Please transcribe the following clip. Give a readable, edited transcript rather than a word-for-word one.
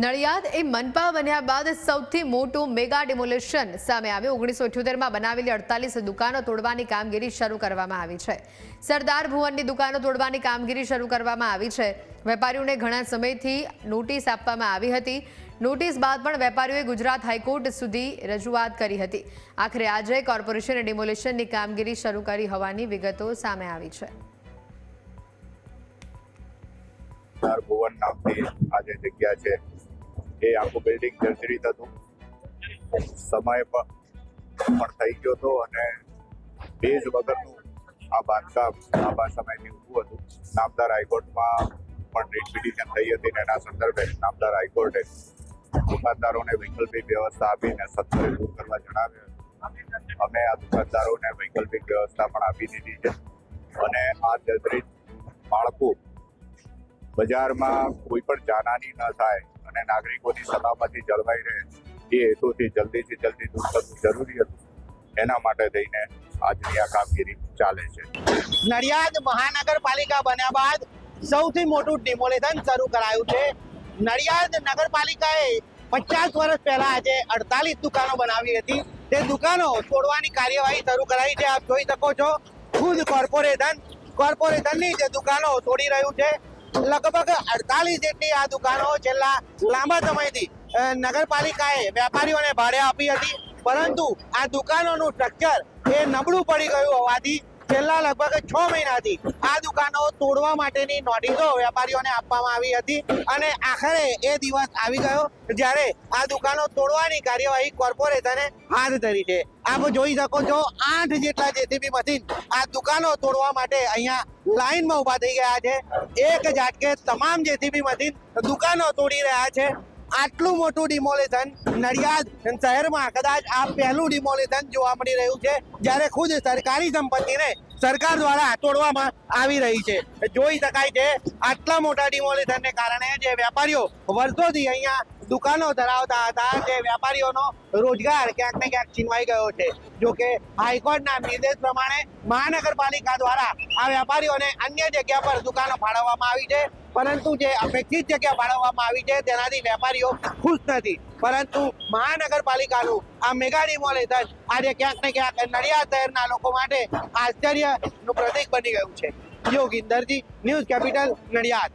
નડિયાદ એ મનપા બન્યા બાદ સૌથી મોટું મેગા ડિમોલિશન સામે આવ્યું। 1978માં બનાવેલી 48 દુકાનો તોડવાની કામગીરી શરૂ કરવામાં આવી છે। સરદાર ભુવનની દુકાનો તોડવાની કામગીરી શરૂ કરવામાં આવી છે। વેપારીઓને ઘણા સમયથી નોટિસ આપવામાં આવી હતી। નોટિસ બાદ પણ વેપારીઓએ ગુજરાત હાઈકોર્ટ સુધી રજૂઆત કરી હતી। આખરે આજે કોર્પોરેશને ડિમોલિશનની કામગીરી શરૂ કરી હોવાની વિગતો સામે આવી છે। સરદાર ભુવન નામની આ જે જગ્યા છે એ આખું બિલ્ડિંગ જર્જરિત હતું, સમય પણ થઈ ગયો હતો અને બેઝ વગરનું આ બાંધકામ લાંબા સમયથી ઊભું હતું। નામદાર હાઈકોર્ટમાં પણ રીટ પિટિશન થઈ હતી અને એના સંદર્ભે નામદાર હાઈકોર્ટે દુકાનદારોને વૈકલ્પિક વ્યવસ્થા આપીને સત્વરે દૂર કરવા જણાવ્યું। અમે આ દુકાનદારોને વૈકલ્પિક વ્યવસ્થા પણ આપી દીધી છે અને આ જર્જરિત માળખું બજારમાં કોઈ પણ જાનહાની ન થાય અને નાગરિકોની સલામતી જળવાઈ રહે એ હેતુથી જલ્દીથી જલ્દી દૂર કરવું જરૂરી હતું। એના માટે થઈને આજની આ કામગીરી ચાલે છે। નડિયાદ મહાનગરપાલિકા બન્યા બાદ સૌથી મોટું ડિમોલિશન શરૂ કરાયું છે। નડિયાદ નગરપાલિકાએ 50 વર્ષ પહેલા આજે 48 દુકાનો બનાવી હતી। તે દુકાનો તોડવાની કાર્યવાહી શરૂ કરાઈ છે। આપ જોઈ શકો છો, ખુદ કોર્પોરેશનની જે દુકાનો તોડી રહ્યું છે। લગભગ 48 જેટલી આ દુકાનો છેલ્લા લાંબા સમયથી નગરપાલિકાએ વેપારીઓને ભાડે આપી હતી, પરંતુ આ દુકાનોનું સ્ટ્રક્ચર એ નબળું પડી ગયું હોવાથી છેલ્લા લગભગ 6 મહિનાથી આ દુકાનો તોડવા માટેની નોટિસો વેપારીઓને આપવામાં આવી હતી અને આખરે એ દિવસ આવી ગયો જ્યારે આ દુકાનો તોડવાની કાર્યવાહી કોર્પોરેશને હાથ ધરી છે। આપ જોઈ શકો છો, 8 જેટલા જેસીબી મશીન આ દુકાનો તોડવા માટે અહીંયા લાઈનમાં ઉભા થઈ ગયા છે। એક ઝાટકે તમામ જેસીબી મશીન દુકાનો તોડી રહ્યા છે। આટલું મોટું ડિમોલિશન નડિયાદ શહેરમાં કદાચ આ પહેલું ડિમોલિશન જોવા મળી રહ્યું છે, જ્યારે ખુદ સરકારી સંપત્તિને સરકાર દ્વારા તોડવામાં આવી રહી છે। જોઈ શકાય છે આટલા મોટા ડિમોલિશનને કારણે જે વેપારીઓ વર્ષોથી અહીંયા દુકાનો ધરાવતા હતા, જે વેપારીઓનો રોજગાર ક્યાંક ને ક્યાંક છીનવાઈ ગયો છે। જો કે હાઈકોર્ટના નિર્દેશ પ્રમાણે મહાનગરપાલિકા દ્વારા આ વેપારીઓને અન્ય જગ્યા પર દુકાનો ફાળવવામાં આવી છે, પરંતુ જે અપેક્ષિત જગ્યા ફાળવવામાં આવી છે તેનાથી વેપારીઓ ખુશ નથી। પરંતુ મહાનગરપાલિકાનું આ મેગા ડિમોલિશન આજે ક્યાંક ને ક્યાંક નડિયાદ શહેરના લોકો માટે આશ્ચર્યનું પ્રતીક બની ગયું છે। યોગિંદરજી, ન્યૂઝ કેપિટલ, નડિયાદ।